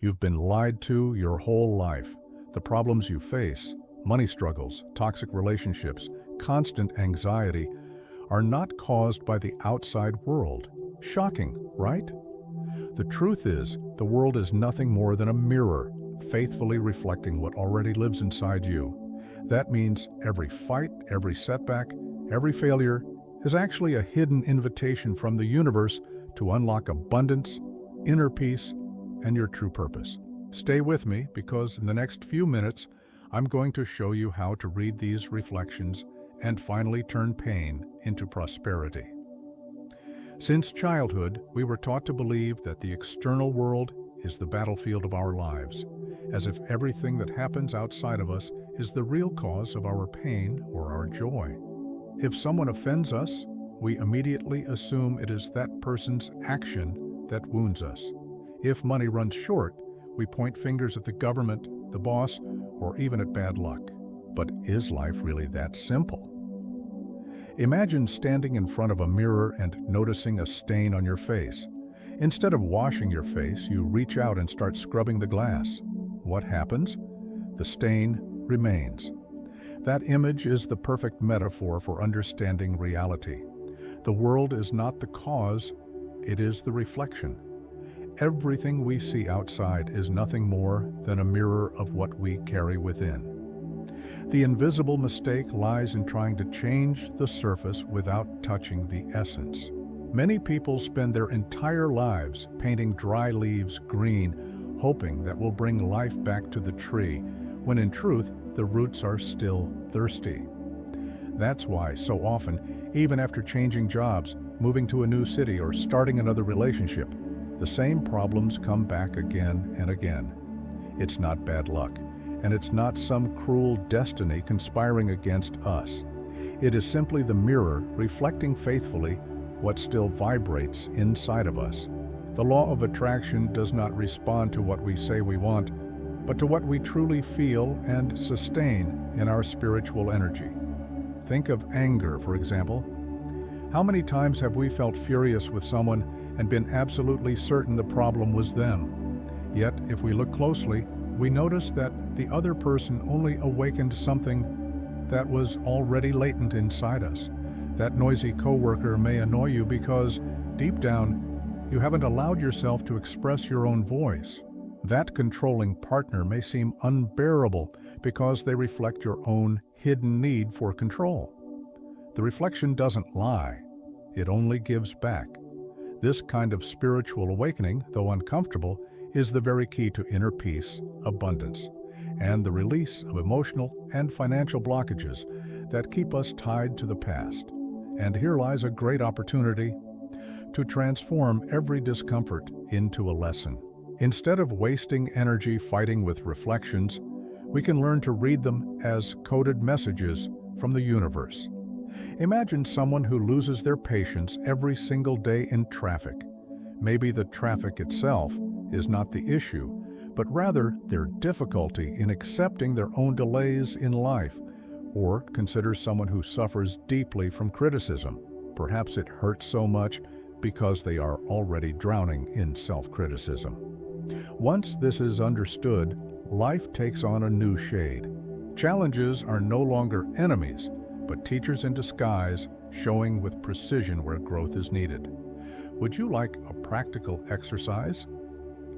You've been lied to your whole life. The problems you face, money struggles, toxic relationships, constant anxiety, are not caused by the outside world. Shocking, right? The truth is, the world is nothing more than a mirror, faithfully reflecting what already lives inside you. That means every fight, every setback, every failure is actually a hidden invitation from the universe to unlock abundance, inner peace, and your true purpose. Stay with me because in the next few minutes, I'm going to show you how to read these reflections and finally turn pain into prosperity. Since childhood, we were taught to believe that the external world is the battlefield of our lives, as if everything that happens outside of us is the real cause of our pain or our joy. If someone offends us, we immediately assume it is that person's action that wounds us. If money runs short, we point fingers at the government, the boss, or even at bad luck. But is life really that simple? Imagine standing in front of a mirror and noticing a stain on your face. Instead of washing your face, you reach out and start scrubbing the glass. What happens? The stain remains. That image is the perfect metaphor for understanding reality. The world is not the cause, it is the reflection. Everything we see outside is nothing more than a mirror of what we carry within. The invisible mistake lies in trying to change the surface without touching the essence. Many people spend their entire lives painting dry leaves green, hoping that will bring life back to the tree, when in truth, the roots are still thirsty. That's why, so often, even after changing jobs, moving to a new city, or starting another relationship, the same problems come back again and again. It's not bad luck, and it's not some cruel destiny conspiring against us. It is simply the mirror reflecting faithfully what still vibrates inside of us. The law of attraction does not respond to what we say we want, but to what we truly feel and sustain in our spiritual energy. Think of anger, for example. How many times have we felt furious with someone and been absolutely certain the problem was them? Yet, if we look closely, we notice that the other person only awakened something that was already latent inside us. That noisy coworker may annoy you because, deep down, you haven't allowed yourself to express your own voice. That controlling partner may seem unbearable because they reflect your own hidden need for control. The reflection doesn't lie, it only gives back. This kind of spiritual awakening, though uncomfortable, is the very key to inner peace, abundance, and the release of emotional and financial blockages that keep us tied to the past. And here lies a great opportunity to transform every discomfort into a lesson. Instead of wasting energy fighting with reflections, we can learn to read them as coded messages from the universe. Imagine someone who loses their patience every single day in traffic. Maybe the traffic itself is not the issue, but rather their difficulty in accepting their own delays in life. Or consider someone who suffers deeply from criticism. Perhaps it hurts so much because they are already drowning in self-criticism. Once this is understood, life takes on a new shade. Challenges are no longer enemies, but teachers in disguise, showing with precision where growth is needed. Would you like a practical exercise?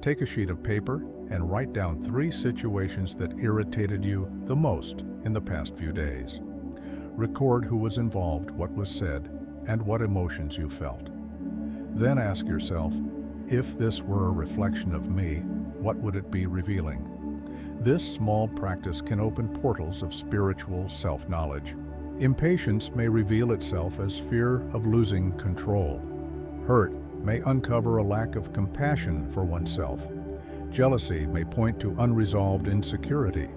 Take a sheet of paper and write down 3 situations that irritated you the most in the past few days. Record who was involved, what was said, and what emotions you felt. Then ask yourself, if this were a reflection of me, what would it be revealing? This small practice can open portals of spiritual self-knowledge. Impatience may reveal itself as fear of losing control. Hurt may uncover a lack of compassion for oneself. Jealousy may point to unresolved insecurity.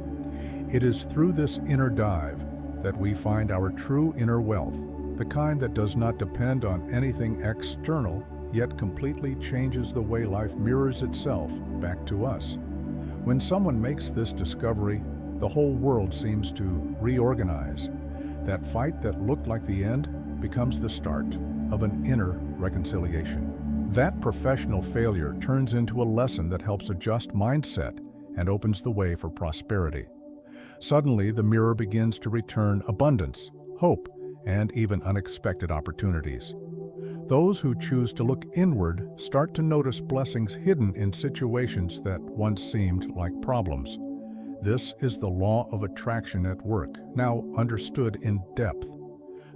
It is through this inner dive that we find our true inner wealth, the kind that does not depend on anything external, yet completely changes the way life mirrors itself back to us. When someone makes this discovery, the whole world seems to reorganize. That fight that looked like the end becomes the start of an inner reconciliation. That professional failure turns into a lesson that helps adjust mindset and opens the way for prosperity. Suddenly, the mirror begins to return abundance, hope, and even unexpected opportunities. Those who choose to look inward start to notice blessings hidden in situations that once seemed like problems. This is the law of attraction at work, now understood in depth.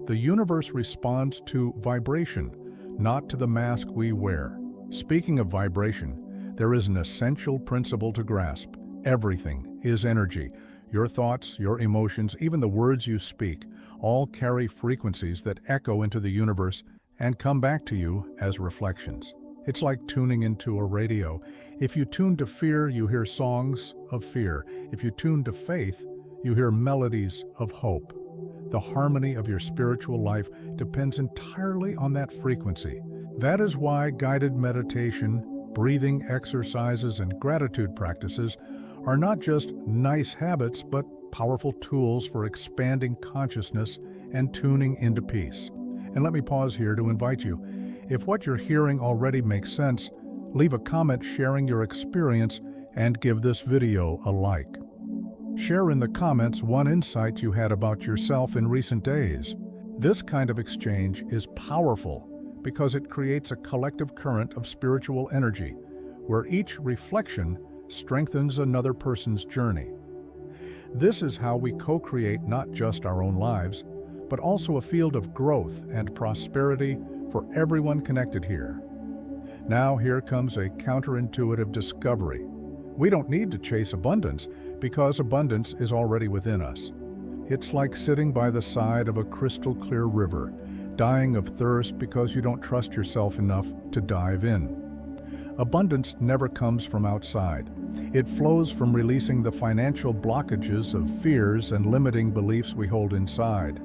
The universe responds to vibration, not to the mask we wear. Speaking of vibration, there is an essential principle to grasp. Everything is energy. Your thoughts, your emotions, even the words you speak, all carry frequencies that echo into the universe and come back to you as reflections. It's like tuning into a radio. If you tune to fear, you hear songs of fear. If you tune to faith, you hear melodies of hope. The harmony of your spiritual life depends entirely on that frequency. That is why guided meditation, breathing exercises, and gratitude practices are not just nice habits, but powerful tools for expanding consciousness and tuning into peace. And let me pause here to invite you. If what you're hearing already makes sense, leave a comment sharing your experience and give this video a like. Share in the comments one insight you had about yourself in recent days. This kind of exchange is powerful because it creates a collective current of spiritual energy, where each reflection strengthens another person's journey. This is how we co-create not just our own lives, but also a field of growth and prosperity for everyone connected here. Now here comes a counterintuitive discovery. We don't need to chase abundance because abundance is already within us. It's like sitting by the side of a crystal clear river, dying of thirst because you don't trust yourself enough to dive in. Abundance never comes from outside. It flows from releasing the financial blockages of fears and limiting beliefs we hold inside.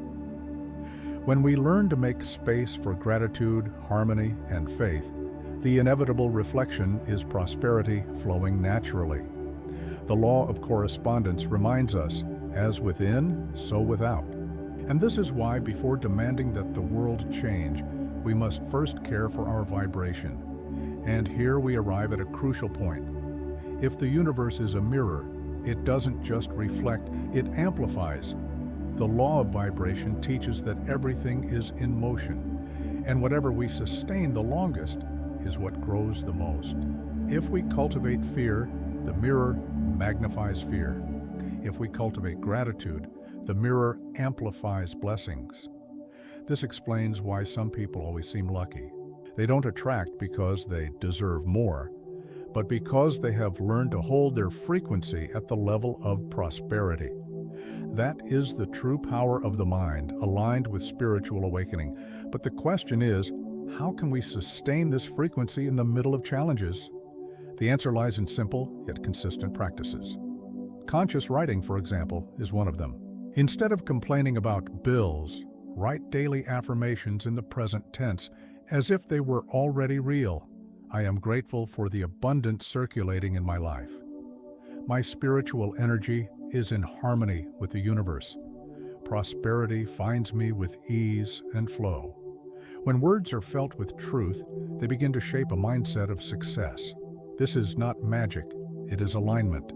When we learn to make space for gratitude, harmony, and faith, the inevitable reflection is prosperity flowing naturally. The law of correspondence reminds us, as within, so without. And this is why, before demanding that the world change, we must first care for our vibration. And here we arrive at a crucial point. If the universe is a mirror, it doesn't just reflect, it amplifies. The law of vibration teaches that everything is in motion, and whatever we sustain the longest is what grows the most. If we cultivate fear, the mirror magnifies fear. If we cultivate gratitude, the mirror amplifies blessings. This explains why some people always seem lucky. They don't attract because they deserve more, but because they have learned to hold their frequency at the level of prosperity. That is the true power of the mind, aligned with spiritual awakening. But the question is, how can we sustain this frequency in the middle of challenges? The answer lies in simple yet consistent practices. Conscious writing, for example, is one of them. Instead of complaining about bills, write daily affirmations in the present tense as if they were already real. I am grateful for the abundance circulating in my life. My spiritual energy is in harmony with the universe. Prosperity finds me with ease and flow. When words are felt with truth, they begin to shape a mindset of success. This is not magic, it is alignment.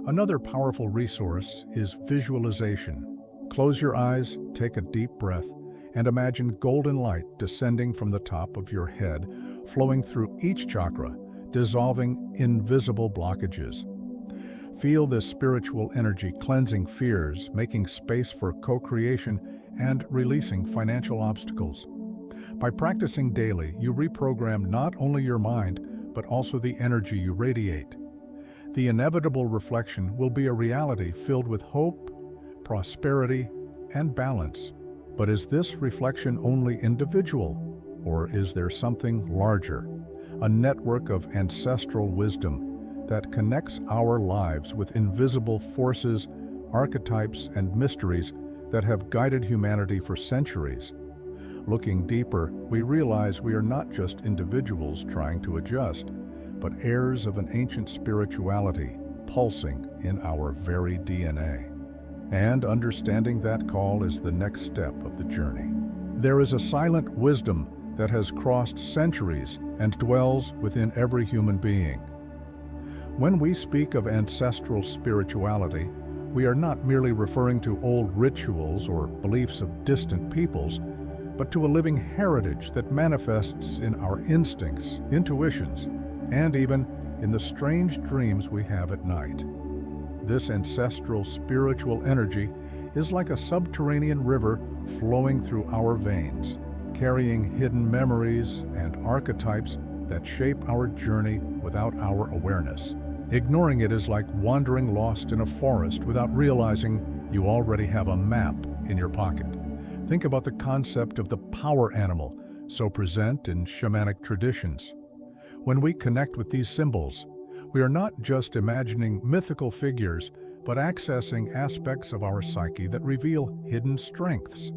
Another powerful resource is visualization. Close your eyes, take a deep breath, and imagine golden light descending from the top of your head, flowing through each chakra, dissolving invisible blockages. Feel this spiritual energy cleansing fears, making space for co-creation, and releasing financial obstacles. By practicing daily, you reprogram not only your mind, but also the energy you radiate. The inevitable reflection will be a reality filled with hope, prosperity, and balance. But is this reflection only individual, or is there something larger, a network of ancestral wisdom that connects our lives with invisible forces, archetypes, and mysteries that have guided humanity for centuries? Looking deeper, we realize we are not just individuals trying to adjust, but heirs of an ancient spirituality pulsing in our very DNA. And understanding that call is the next step of the journey. There is a silent wisdom that has crossed centuries and dwells within every human being. When we speak of ancestral spirituality, we are not merely referring to old rituals or beliefs of distant peoples, but to a living heritage that manifests in our instincts, intuitions, and even in the strange dreams we have at night. This ancestral spiritual energy is like a subterranean river flowing through our veins, carrying hidden memories and archetypes that shape our journey without our awareness. Ignoring it is like wandering lost in a forest without realizing you already have a map in your pocket. Think about the concept of the power animal, so present in shamanic traditions. When we connect with these symbols, we are not just imagining mythical figures, but accessing aspects of our psyche that reveal hidden strengths.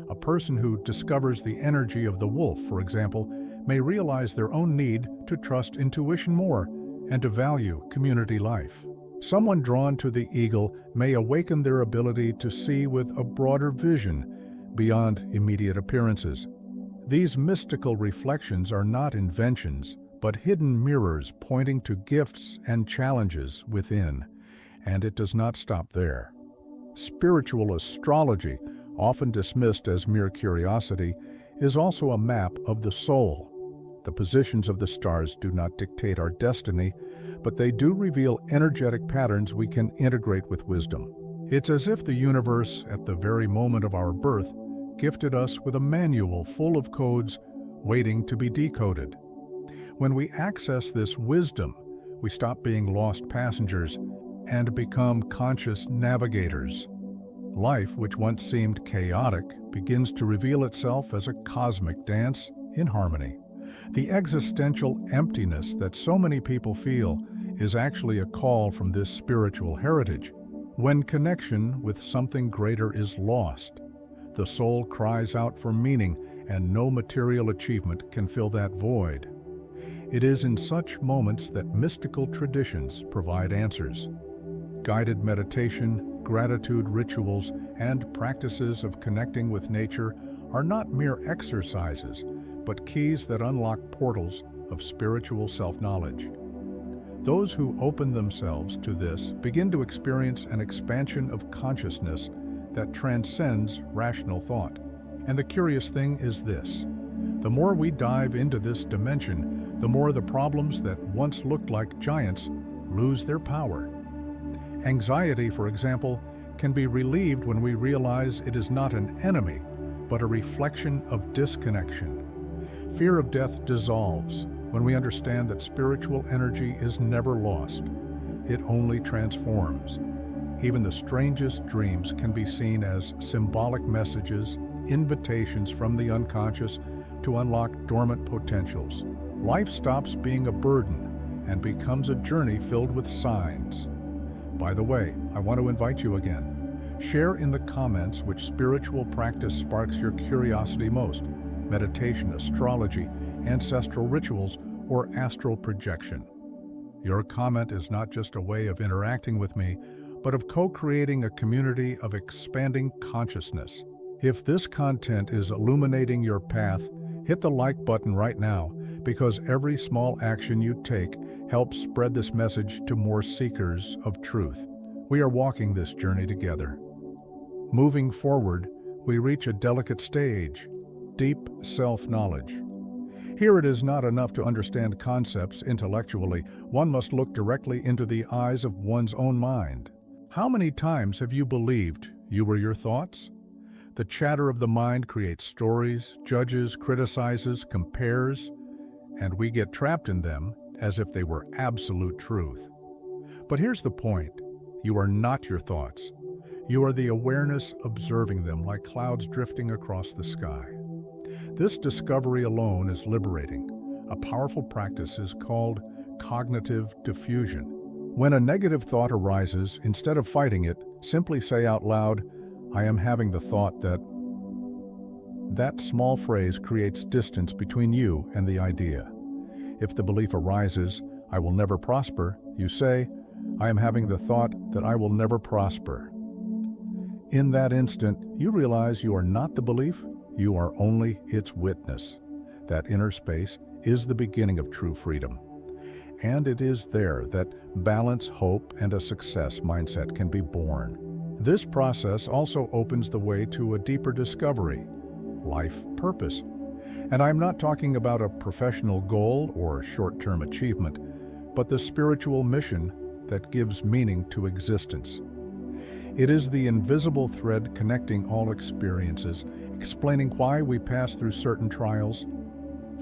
A person who discovers the energy of the wolf, for example, may realize their own need to trust intuition more and to value community life. Someone drawn to the eagle may awaken their ability to see with a broader vision beyond immediate appearances. These mystical reflections are not inventions, but hidden mirrors pointing to gifts and challenges within, and it does not stop there. Spiritual astrology, often dismissed as mere curiosity, is also a map of the soul. The positions of the stars do not dictate our destiny, but they do reveal energetic patterns we can integrate with wisdom. It's as if the universe, at the very moment of our birth, gifted us with a manual full of codes waiting to be decoded. When we access this wisdom, we stop being lost passengers and become conscious navigators. Life, which once seemed chaotic, begins to reveal itself as a cosmic dance in harmony. The existential emptiness that so many people feel is actually a call from this spiritual heritage. When connection with something greater is lost, the soul cries out for meaning, and no material achievement can fill that void. It is in such moments that mystical traditions provide answers. Guided meditation, gratitude rituals, and practices of connecting with nature are not mere exercises, but keys that unlock portals of spiritual self-knowledge. Those who open themselves to this begin to experience an expansion of consciousness that transcends rational thought. And the curious thing is this: the more we dive into this dimension, the more the problems that once looked like giants lose their power. Anxiety, for example, can be relieved when we realize it is not an enemy, but a reflection of disconnection. Fear of death dissolves when we understand that spiritual energy is never lost. It only transforms. Even the strangest dreams can be seen as symbolic messages, invitations from the unconscious to unlock dormant potentials. Life stops being a burden and becomes a journey filled with signs. By the way, I want to invite you again. Share in the comments which spiritual practice sparks your curiosity most: meditation, astrology, ancestral rituals, or astral projection. Your comment is not just a way of interacting with me, but of co-creating a community of expanding consciousness. If this content is illuminating your path, hit the like button right now, because every small action you take helps spread this message to more seekers of truth. We are walking this journey together. Moving forward, we reach a delicate stage: deep self-knowledge. Here it is not enough to understand concepts intellectually. One must look directly into the eyes of one's own mind. How many times have you believed you were your thoughts? The chatter of the mind creates stories, judges, criticizes, compares, and we get trapped in them as if they were absolute truth. But here's the point: you are not your thoughts. You are the awareness observing them like clouds drifting across the sky. This discovery alone is liberating. A powerful practice is called cognitive diffusion. When a negative thought arises, instead of fighting it, simply say out loud, "I am having the thought that..." That small phrase creates distance between you and the idea. If the belief arises, "I will never prosper," you say, "I am having the thought that I will never prosper." In that instant, you realize you are not the belief, you are only its witness. That inner space is the beginning of true freedom. And it is there that balance, hope, and a success mindset can be born. This process also opens the way to a deeper discovery, life purpose. And I'm not talking about a professional goal or short-term achievement, but the spiritual mission that gives meaning to existence. It is the invisible thread connecting all experiences, explaining why we pass through certain trials.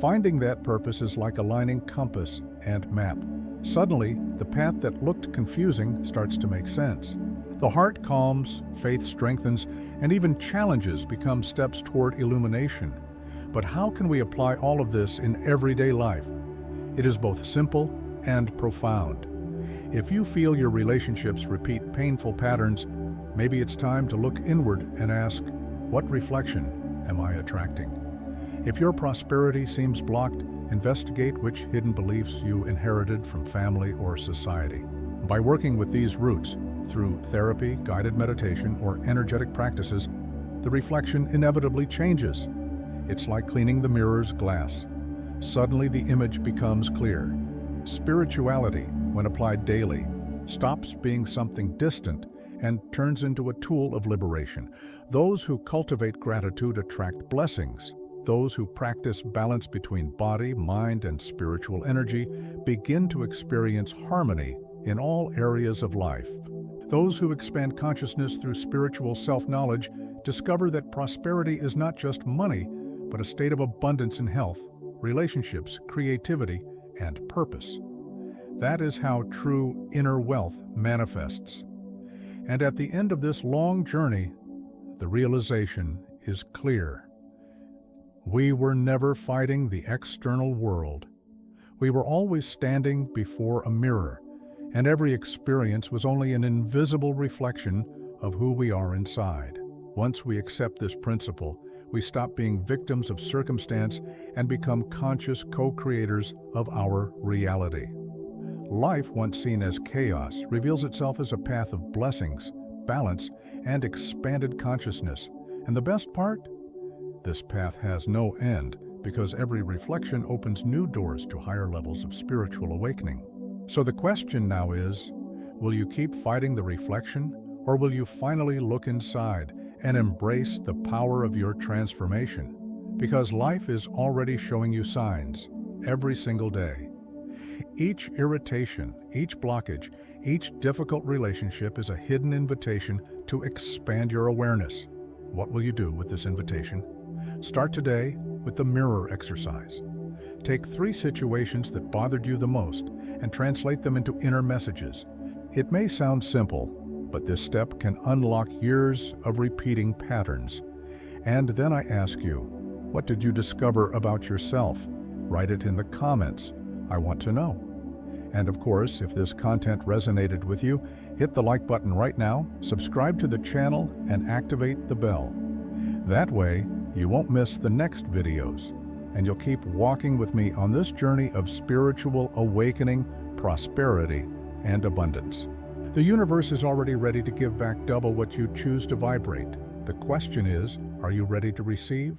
Finding that purpose is like aligning compass and map. Suddenly, the path that looked confusing starts to make sense. The heart calms, faith strengthens, and even challenges become steps toward illumination. But how can we apply all of this in everyday life? It is both simple and profound. If you feel your relationships repeat painful patterns, maybe it's time to look inward and ask, what reflection am I attracting? If your prosperity seems blocked, investigate which hidden beliefs you inherited from family or society. By working with these roots, through therapy, guided meditation, or energetic practices, the reflection inevitably changes. It's like cleaning the mirror's glass. Suddenly the image becomes clear. Spirituality, when applied daily, stops being something distant and turns into a tool of liberation. Those who cultivate gratitude attract blessings. Those who practice balance between body, mind, and spiritual energy begin to experience harmony in all areas of life. Those who expand consciousness through spiritual self-knowledge discover that prosperity is not just money, but a state of abundance in health, relationships, creativity, and purpose. That is how true inner wealth manifests. And at the end of this long journey, the realization is clear. We were never fighting the external world. We were always standing before a mirror, and every experience was only an invisible reflection of who we are inside. Once we accept this principle, we stop being victims of circumstance and become conscious co-creators of our reality. Life, once seen as chaos, reveals itself as a path of blessings, balance, and expanded consciousness. And the best part? This path has no end because every reflection opens new doors to higher levels of spiritual awakening. So the question now is, will you keep fighting the reflection, or will you finally look inside and embrace the power of your transformation? Because life is already showing you signs every single day. Each irritation, each blockage, each difficult relationship is a hidden invitation to expand your awareness. What will you do with this invitation? Start today with the mirror exercise. Take 3 situations that bothered you the most and translate them into inner messages. It may sound simple, but this step can unlock years of repeating patterns. And then I ask you, what did you discover about yourself? Write it in the comments. I want to know. And of course, if this content resonated with you, hit the like button right now, subscribe to the channel, and activate the bell. That way, you won't miss the next videos, and you'll keep walking with me on this journey of spiritual awakening, prosperity, and abundance. The universe is already ready to give back double what you choose to vibrate. The question is, are you ready to receive?